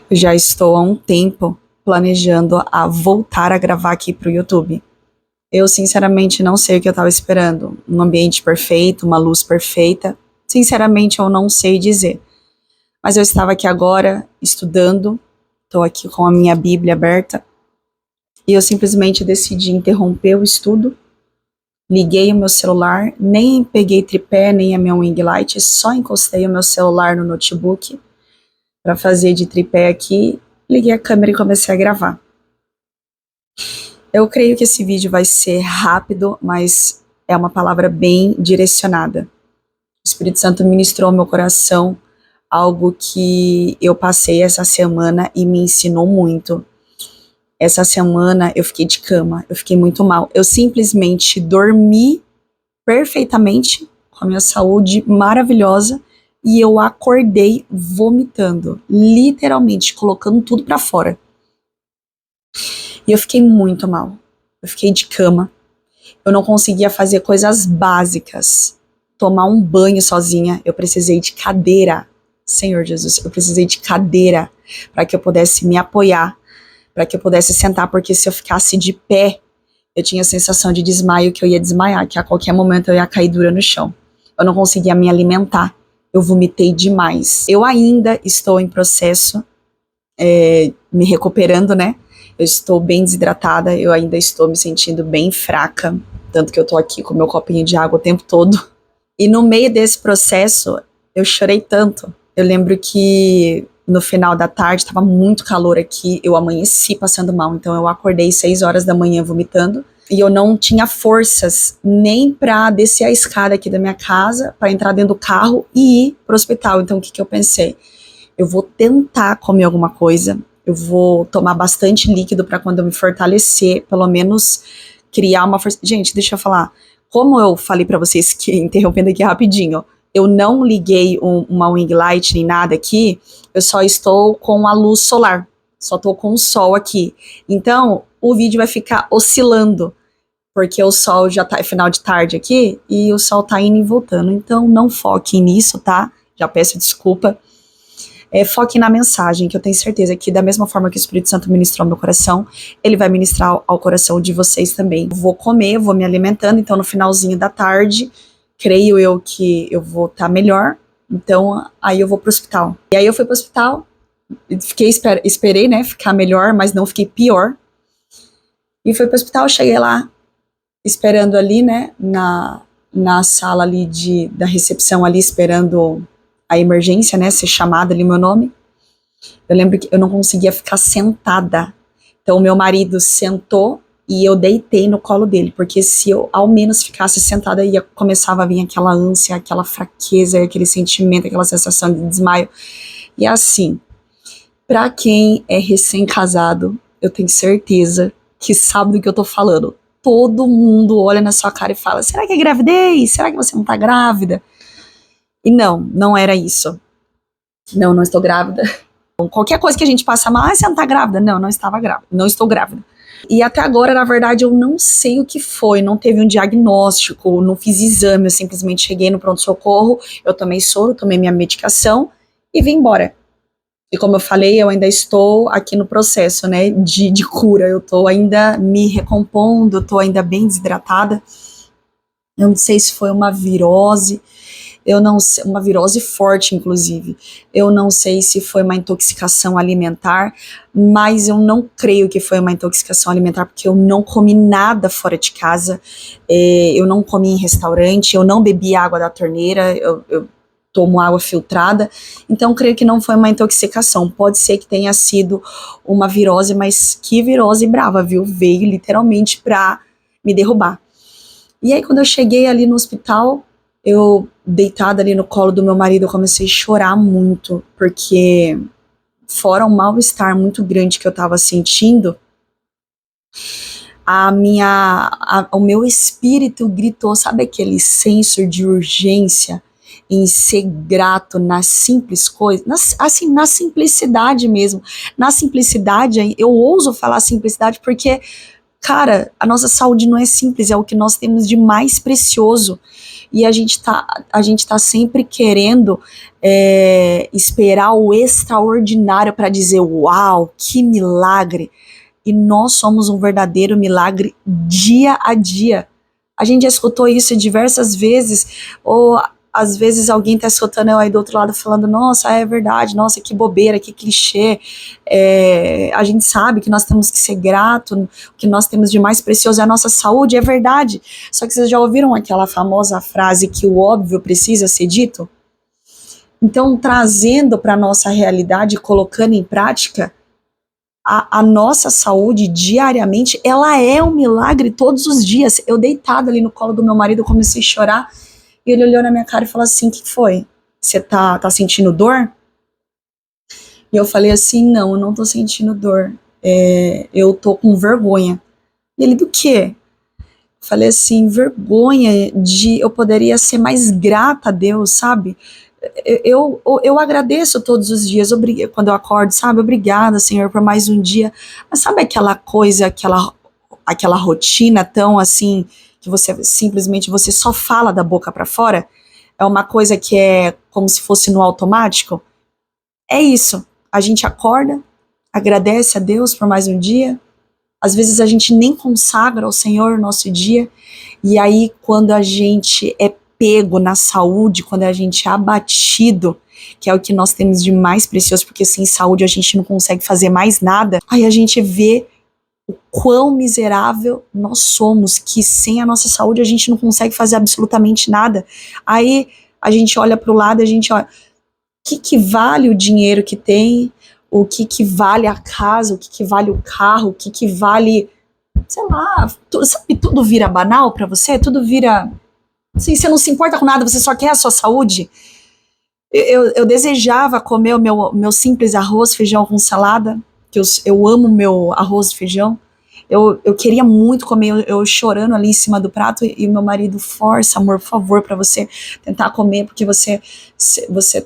Eu já estou há um tempo planejando a voltar a gravar aqui pro YouTube. Eu sinceramente não sei o que eu estava esperando. Um ambiente perfeito, uma luz perfeita. Sinceramente eu não sei dizer. Mas eu estava aqui agora estudando, estou aqui com a minha Bíblia aberta, e eu simplesmente decidi interromper o estudo, liguei o meu celular, nem peguei tripé, nem a minha ring light, só encostei o meu celular no notebook para fazer de tripé aqui, liguei a câmera e comecei a gravar. Eu creio que esse vídeo vai ser rápido, mas é uma palavra bem direcionada. O Espírito Santo ministrou ao meu coração algo que eu passei essa semana e me ensinou muito. Essa semana eu fiquei de cama, eu fiquei muito mal. Eu simplesmente dormi perfeitamente, com a minha saúde maravilhosa, e eu acordei vomitando, literalmente colocando tudo pra fora. E eu fiquei muito mal. Eu fiquei de cama. Eu não conseguia fazer coisas básicas. Tomar um banho sozinha. Eu precisei de cadeira. Senhor Jesus, eu precisei de cadeira para que eu pudesse me apoiar, para que eu pudesse sentar, porque se eu ficasse de pé, eu tinha a sensação de desmaio, que eu ia desmaiar, que a qualquer momento eu ia cair dura no chão. Eu não conseguia me alimentar. Eu vomitei demais. Eu ainda estou em processo, me recuperando, né? Eu estou bem desidratada, eu ainda estou me sentindo bem fraca, tanto que eu tô aqui com meu copinho de água o tempo todo. E no meio desse processo, eu chorei tanto. Eu lembro que no final da tarde, estava muito calor aqui, eu amanheci passando mal, então eu acordei 6 horas da manhã vomitando, e eu não tinha forças nem pra descer a escada aqui da minha casa, pra entrar dentro do carro e ir pro hospital. Então o que eu pensei? Eu vou tentar comer alguma coisa, eu vou tomar bastante líquido pra quando eu me fortalecer, pelo menos criar uma força. Gente, deixa eu falar, como eu falei pra vocês, que interrompendo aqui rapidinho, eu não liguei uma ring light nem nada aqui, eu só estou com a luz solar, só estou com o sol aqui. Então, o vídeo vai ficar oscilando, porque o sol já tá, é final de tarde aqui, e o sol tá indo e voltando. Então, não foquem nisso, tá? Já peço desculpa. Foquem na mensagem, que eu tenho certeza que da mesma forma que o Espírito Santo ministrou ao meu coração, ele vai ministrar ao coração de vocês também. Vou comer, vou me alimentando, então no finalzinho da tarde, creio eu que eu vou estar melhor, então aí eu vou pro hospital. E aí eu fui pro hospital, esperei, né, ficar melhor, mas não fiquei pior. E fui pro hospital, cheguei lá, esperando ali, né, na sala ali da recepção ali, esperando a emergência, né, ser chamada ali meu nome. Eu lembro que eu não conseguia ficar sentada. Então o meu marido sentou e eu deitei no colo dele, porque se eu ao menos ficasse sentada, começava a vir aquela ânsia, aquela fraqueza, aquele sentimento, aquela sensação de desmaio. E assim, pra quem é recém-casado, eu tenho certeza que sabe do que eu tô falando. Todo mundo olha na sua cara e fala, será que é gravidez? Será que você não tá grávida? E não era isso. Não estou grávida. Qualquer coisa que a gente passa mal, você não tá grávida? Não estava grávida. Não estou grávida. E até agora, na verdade, eu não sei o que foi, não teve um diagnóstico, não fiz exame, eu simplesmente cheguei no pronto-socorro, eu tomei soro, tomei minha medicação e vim embora. E como eu falei, eu ainda estou aqui no processo, né, de cura, eu tô ainda me recompondo, eu tô ainda bem desidratada. Eu não sei se foi uma virose, eu não sei, uma virose forte, inclusive. Eu não sei se foi uma intoxicação alimentar, mas eu não creio que foi uma intoxicação alimentar, porque eu não comi nada fora de casa, eu não comi em restaurante, eu não bebi água da torneira, eu tomo água filtrada, então creio que não foi uma intoxicação. Pode ser que tenha sido uma virose, mas que virose brava, viu? Veio literalmente pra me derrubar. E aí quando eu cheguei ali no hospital, eu deitada ali no colo do meu marido, eu comecei a chorar muito, porque fora um mal-estar muito grande que eu tava sentindo, o meu espírito gritou, sabe aquele senso de urgência em ser grato nas simples coisas, assim, na simplicidade mesmo. Na simplicidade, eu ouso falar simplicidade porque Cara, a nossa saúde não é simples, é o que nós temos de mais precioso. E a gente tá sempre querendo esperar o extraordinário para dizer, uau, que milagre. E nós somos um verdadeiro milagre dia a dia. A gente já escutou isso diversas vezes, ou às vezes alguém está escutando eu aí do outro lado falando, nossa, é verdade, nossa, que bobeira, que clichê. A gente sabe que nós temos que ser grato, o que nós temos de mais precioso é a nossa saúde, é verdade. Só que vocês já ouviram aquela famosa frase que o óbvio precisa ser dito? Então, trazendo para a nossa realidade, colocando em prática, a nossa saúde diariamente, ela é um milagre todos os dias. Eu deitada ali no colo do meu marido, eu comecei a chorar, e ele olhou na minha cara e falou assim, o que foi? Você tá sentindo dor? E eu falei assim, não, eu não tô sentindo dor, eu tô com vergonha. E ele, do quê? Falei assim, vergonha de eu poderia ser mais grata a Deus, sabe? Eu agradeço todos os dias, quando eu acordo, sabe? Obrigada, Senhor, por mais um dia. Mas sabe aquela coisa, aquela rotina tão assim, que você simplesmente você só fala da boca para fora? É uma coisa que é como se fosse no automático? É isso. A gente acorda, agradece a Deus por mais um dia. Às vezes a gente nem consagra ao Senhor o nosso dia. E aí, quando a gente é pego na saúde, quando a gente é abatido, que é o que nós temos de mais precioso, porque sem saúde a gente não consegue fazer mais nada, aí a gente vê o quão miserável nós somos, que sem a nossa saúde a gente não consegue fazer absolutamente nada. Aí a gente olha para o lado e a gente olha, o que vale o dinheiro que tem, o que vale a casa, o que vale o carro, o que vale, sei lá, sabe, tudo vira banal para você, tudo vira, assim, você não se importa com nada, você só quer a sua saúde. Eu desejava comer o meu simples arroz, feijão com salada, que eu amo meu arroz e feijão. Eu queria muito comer, eu chorando ali em cima do prato, e meu marido, força, amor, por favor, para você tentar comer, porque você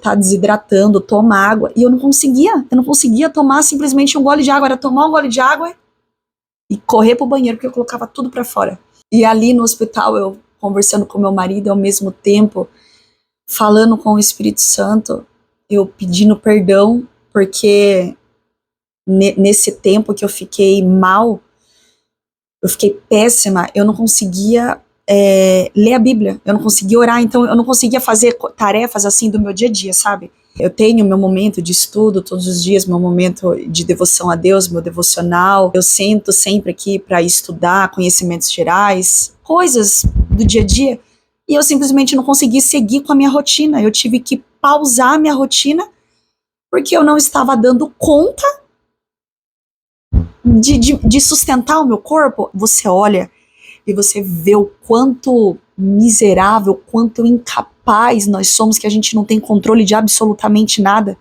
tá desidratando, toma água. E eu não conseguia tomar simplesmente um gole de água, era tomar um gole de água e correr pro banheiro, porque eu colocava tudo para fora. E ali no hospital, eu conversando com meu marido, ao mesmo tempo, falando com o Espírito Santo, eu pedindo perdão, porque nesse tempo que eu fiquei mal, eu fiquei péssima, eu não conseguia ler a Bíblia, eu não conseguia orar, então eu não conseguia fazer tarefas assim do meu dia a dia, sabe? Eu tenho meu momento de estudo todos os dias, meu momento de devoção a Deus, meu devocional. Eu sento sempre aqui para estudar conhecimentos gerais, coisas do dia a dia, e eu simplesmente não consegui seguir com a minha rotina. Eu tive que pausar a minha rotina porque eu não estava dando conta de sustentar o meu corpo. Você olha e você vê o quanto miserável, quanto incapaz nós somos, que a gente não tem controle de absolutamente nada.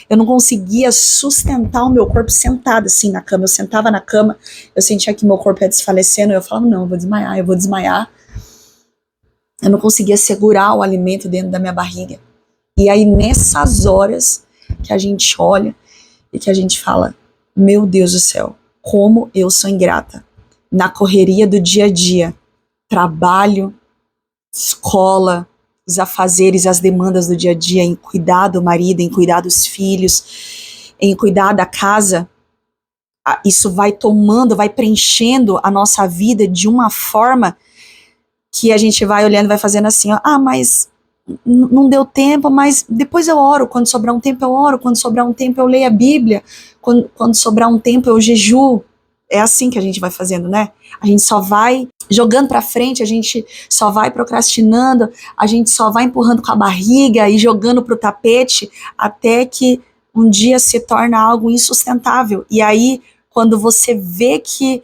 Eu não conseguia sustentar o meu corpo sentada assim na cama. Eu sentava na cama, eu sentia que meu corpo ia desfalecendo, eu falava, não, eu vou desmaiar. Eu não conseguia segurar o alimento dentro da minha barriga. E aí nessas horas que a gente olha e que a gente fala, meu Deus do céu, como eu sou ingrata. Na correria do dia a dia, trabalho, escola, os afazeres, as demandas do dia a dia, em cuidar do marido, em cuidar dos filhos, em cuidar da casa, isso vai tomando, vai preenchendo a nossa vida de uma forma que a gente vai olhando, vai fazendo assim, ó, mas não deu tempo, mas depois eu oro, quando sobrar um tempo eu oro, quando sobrar um tempo eu leio a Bíblia, quando sobrar um tempo eu jejuo. É assim que a gente vai fazendo, né? A gente só vai jogando pra frente, a gente só vai procrastinando, a gente só vai empurrando com a barriga e jogando pro tapete, até que um dia se torna algo insustentável. E aí, quando você vê que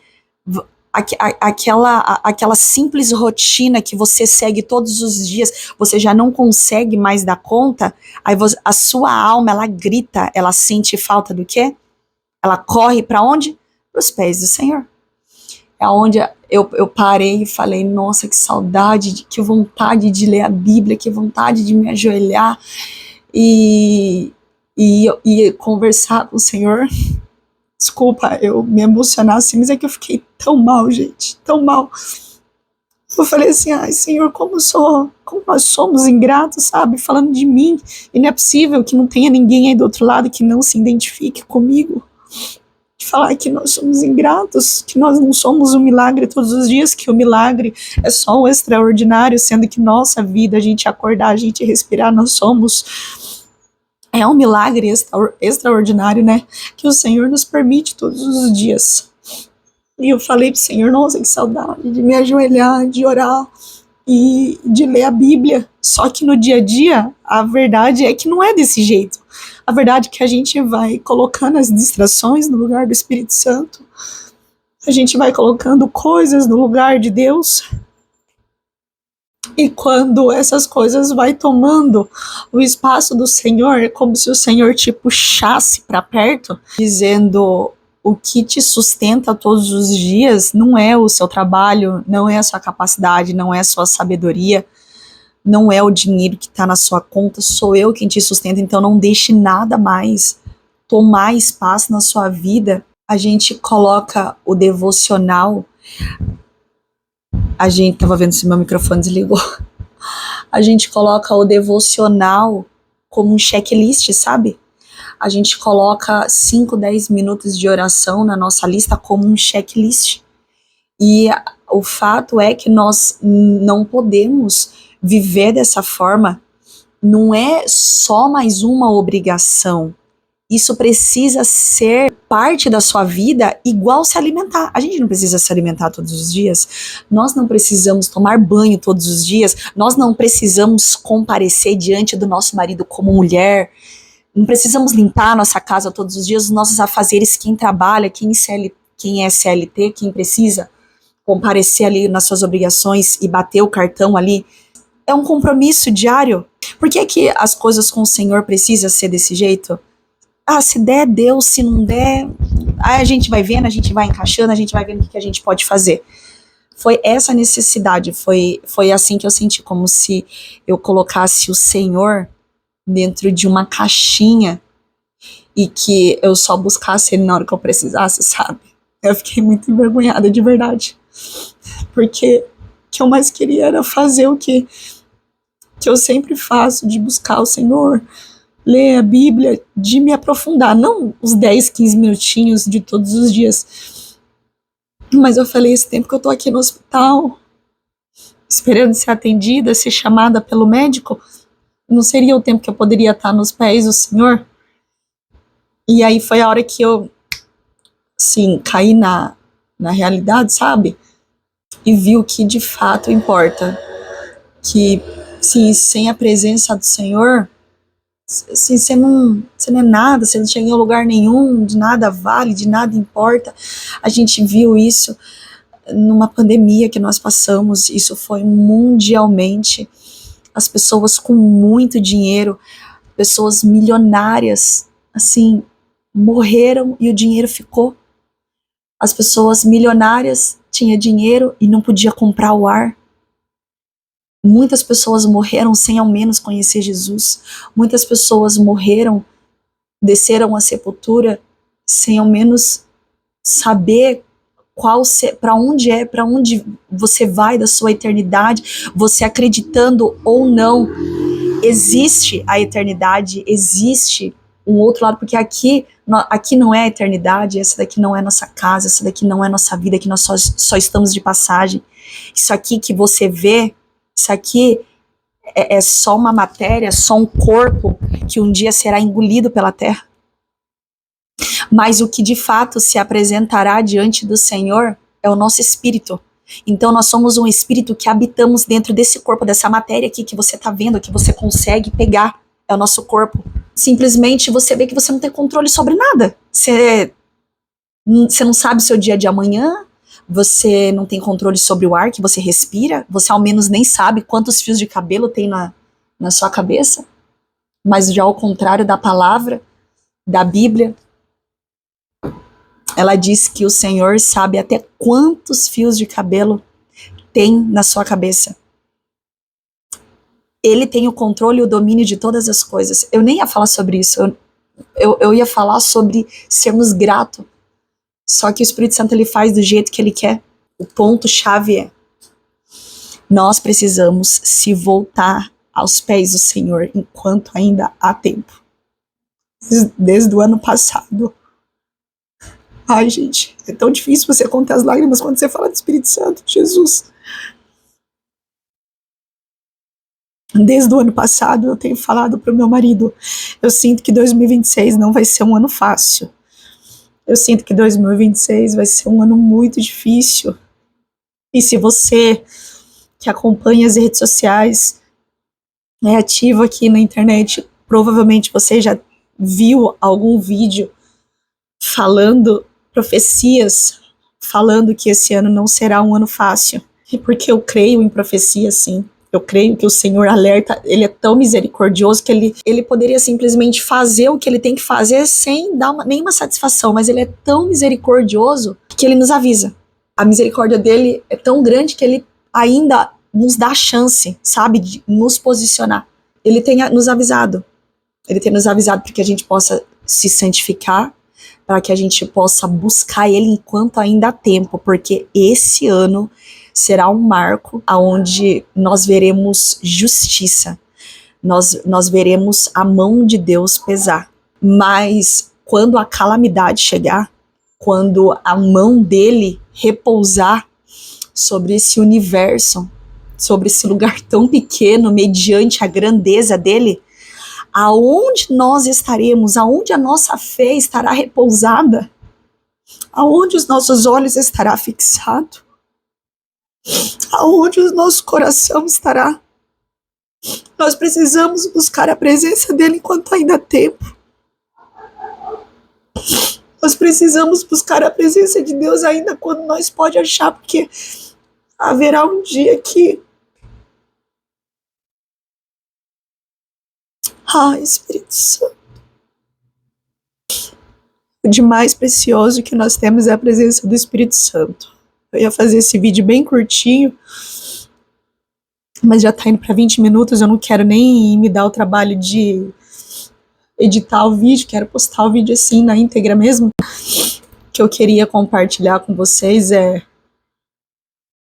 aquela simples rotina que você segue todos os dias, você já não consegue mais dar conta, aí a sua alma, ela grita, ela sente falta do quê? Ela corre para onde? Para os pés do Senhor. É onde eu parei e falei, nossa, que saudade, que vontade de ler a Bíblia, que vontade de me ajoelhar e conversar com o Senhor. Desculpa eu me emocionar assim, mas é que eu fiquei tão mal, gente, tão mal. Eu falei assim, ai Senhor, como nós somos ingratos, sabe, falando de mim, e não é possível que não tenha ninguém aí do outro lado que não se identifique comigo, de falar que nós somos ingratos, que nós não somos um milagre todos os dias, que o milagre é só o extraordinário, sendo que nossa vida, a gente acordar, a gente respirar, nós somos, é um milagre extraordinário, né, que o Senhor nos permite todos os dias. E eu falei pro Senhor, nossa, que saudade de me ajoelhar, de orar e de ler a Bíblia. Só que no dia a dia, a verdade é que não é desse jeito. A verdade é que a gente vai colocando as distrações no lugar do Espírito Santo. A gente vai colocando coisas no lugar de Deus. E quando essas coisas vai tomando o espaço do Senhor, é como se o Senhor te puxasse para perto, dizendo: o que te sustenta todos os dias não é o seu trabalho, não é a sua capacidade, não é a sua sabedoria, não é o dinheiro que está na sua conta, sou eu quem te sustenta, então não deixe nada mais tomar espaço na sua vida. A gente coloca o devocional, a gente tava vendo se meu microfone desligou, a gente coloca o devocional como um checklist, sabe? A gente coloca 5, 10 minutos de oração na nossa lista como um checklist. E o fato é que nós não podemos viver dessa forma. Não é só mais uma obrigação. Isso precisa ser parte da sua vida, igual se alimentar. A gente não precisa se alimentar todos os dias. Nós não precisamos tomar banho todos os dias. Nós não precisamos comparecer diante do nosso marido como mulher. Não precisamos limpar a nossa casa todos os dias, os nossos afazeres, quem trabalha, quem é CLT, quem precisa comparecer ali nas suas obrigações e bater o cartão ali. É um compromisso diário. Por que é que as coisas com o Senhor precisam ser desse jeito? Ah, se der, Deus, se não der, aí a gente vai vendo, a gente vai encaixando, a gente vai vendo o que a gente pode fazer. Foi essa necessidade, foi assim que eu senti, como se eu colocasse o Senhor dentro de uma caixinha e que eu só buscasse ele na hora que eu precisasse, sabe? Eu fiquei muito envergonhada, de verdade. Porque o que eu mais queria era fazer o que eu sempre faço, de buscar o Senhor, ler a Bíblia, de me aprofundar, não os 10, 15 minutinhos de todos os dias. Mas eu falei, esse tempo que eu tô aqui no hospital, esperando ser atendida, ser chamada pelo médico, não seria o tempo que eu poderia estar nos pés do Senhor? E aí foi a hora que eu, assim, caí na realidade, sabe? E vi o que de fato importa. Que, sim, sem a presença do Senhor, assim, você não é nada, você não chega em lugar nenhum, de nada vale, de nada importa. A gente viu isso numa pandemia que nós passamos, isso foi mundialmente. As pessoas com muito dinheiro, pessoas milionárias, assim, morreram e o dinheiro ficou. As pessoas milionárias tinham dinheiro e não podia comprar o ar. Muitas pessoas morreram sem ao menos conhecer Jesus. Muitas pessoas morreram, desceram à sepultura sem ao menos saber para onde você vai da sua eternidade, você acreditando ou não. Existe a eternidade, existe um outro lado, porque aqui não é a eternidade, essa daqui não é nossa casa, essa daqui não é nossa vida, que nós só estamos de passagem. Isso aqui que você vê, isso aqui é só uma matéria, só um corpo que um dia será engolido pela terra. Mas o que de fato se apresentará diante do Senhor é o nosso espírito. Então nós somos um espírito que habitamos dentro desse corpo, dessa matéria aqui que você está vendo, que você consegue pegar, é o nosso corpo. Simplesmente você vê que você não tem controle sobre nada. Você não sabe o seu dia de amanhã, você não tem controle sobre o ar que você respira, você ao menos nem sabe quantos fios de cabelo tem na sua cabeça. Mas já ao contrário da palavra, da Bíblia, ela diz que o Senhor sabe até quantos fios de cabelo tem na sua cabeça. Ele tem o controle e o domínio de todas as coisas. Eu nem ia falar sobre isso. Eu ia falar sobre sermos gratos Só que o Espírito Santo, ele faz do jeito que ele quer. O ponto-chave é: nós precisamos se voltar aos pés do Senhor enquanto ainda há tempo. Desde o ano passado. Ai, gente, é tão difícil você conter as lágrimas quando você fala do Espírito Santo, Jesus. Desde o ano passado eu tenho falado para o meu marido, eu sinto que 2026 não vai ser um ano fácil. Eu sinto que 2026 vai ser um ano muito difícil. E se você que acompanha as redes sociais, é ativo aqui na internet, provavelmente você já viu algum vídeo falando profecias, falando que esse ano não será um ano fácil. E porque eu creio em profecia, sim. Eu creio que o Senhor alerta, ele é tão misericordioso que ele poderia simplesmente fazer o que ele tem que fazer sem dar nenhuma satisfação, mas ele é tão misericordioso que ele nos avisa. A misericórdia dele é tão grande que ele ainda nos dá a chance, sabe, de nos posicionar. Ele tem nos avisado. Ele tem nos avisado para que a gente possa se santificar, para que a gente possa buscar ele enquanto ainda há tempo, porque esse ano será um marco onde nós veremos justiça, nós veremos a mão de Deus pesar. Mas quando a calamidade chegar, quando a mão dele repousar sobre esse universo, sobre esse lugar tão pequeno, mediante a grandeza dele, aonde nós estaremos, aonde a nossa fé estará repousada, aonde os nossos olhos estará fixado, aonde o nosso coração estará. Nós precisamos buscar a presença dele enquanto ainda há tempo. Nós precisamos buscar a presença de Deus ainda quando nós pode achar, porque haverá um dia que Espírito Santo, o de mais precioso que nós temos é a presença do Espírito Santo. Eu ia fazer esse vídeo bem curtinho, mas já tá indo para 20 minutos, eu não quero nem me dar o trabalho de editar o vídeo, quero postar o vídeo assim na íntegra mesmo. O que eu queria compartilhar com vocês é: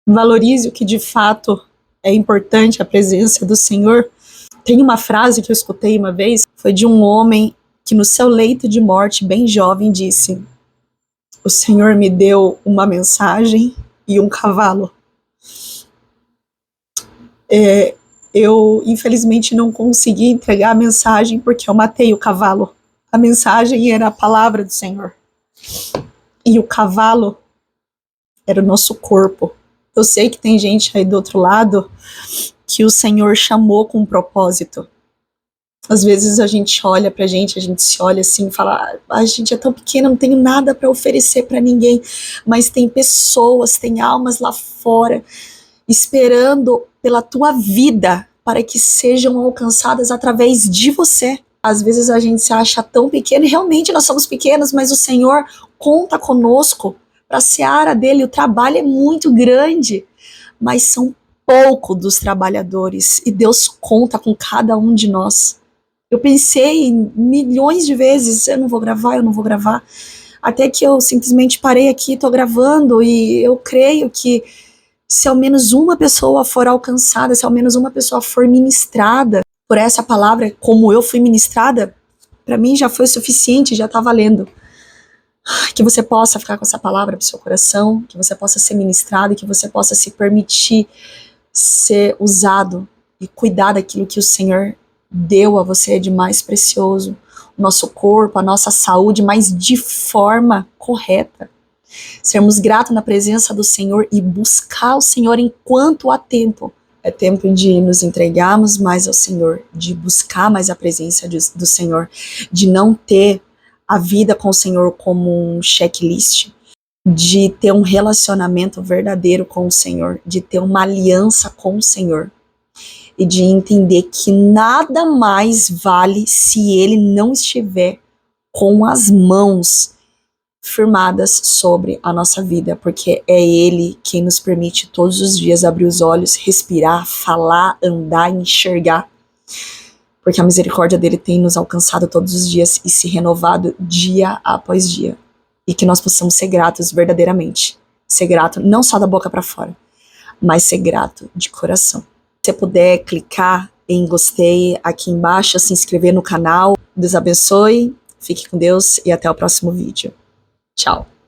valorize o que de fato é importante, a presença do Senhor. Tem uma frase que eu escutei uma vez, foi de um homem que no seu leito de morte, bem jovem, disse: o Senhor me deu uma mensagem e um cavalo. Eu, infelizmente, não consegui entregar a mensagem porque eu matei o cavalo. A mensagem era a palavra do Senhor. E o cavalo era o nosso corpo. Eu sei que tem gente aí do outro lado que o Senhor chamou com um propósito. Às vezes a gente olha pra gente, a gente se olha assim e fala: a gente é tão pequena, não tenho nada para oferecer para ninguém. Mas tem pessoas, tem almas lá fora esperando pela tua vida para que sejam alcançadas através de você. Às vezes a gente se acha tão pequeno, e realmente nós somos pequenos, mas o Senhor conta conosco para a seara dele. O trabalho é muito grande, mas são pouco dos trabalhadores, e Deus conta com cada um de nós. Eu pensei milhões de vezes: eu não vou gravar, até que eu simplesmente parei aqui, tô gravando, e eu creio que se ao menos uma pessoa for alcançada, se ao menos uma pessoa for ministrada por essa palavra, como eu fui ministrada, para mim já foi suficiente, já tá valendo. Que você possa ficar com essa palavra pro seu coração, que você possa ser ministrado, que você possa se permitir ser usado e cuidar daquilo que o Senhor deu a você de mais precioso, o nosso corpo, a nossa saúde, mas de forma correta. Sermos gratos na presença do Senhor e buscar o Senhor enquanto há tempo. É tempo de nos entregarmos mais ao Senhor, de buscar mais a presença do Senhor, de não ter a vida com o Senhor como um checklist, de ter um relacionamento verdadeiro com o Senhor, de ter uma aliança com o Senhor, e de entender que nada mais vale se Ele não estiver com as mãos firmadas sobre a nossa vida, porque é Ele quem nos permite todos os dias abrir os olhos, respirar, falar, andar, enxergar, porque a misericórdia dele tem nos alcançado todos os dias e se renovado dia após dia. e que nós possamos ser gratos verdadeiramente. Ser grato não só da boca para fora, mas ser grato de coração. Se você puder clicar em gostei aqui embaixo, se inscrever no canal. Deus abençoe, fique com Deus e até o próximo vídeo. Tchau!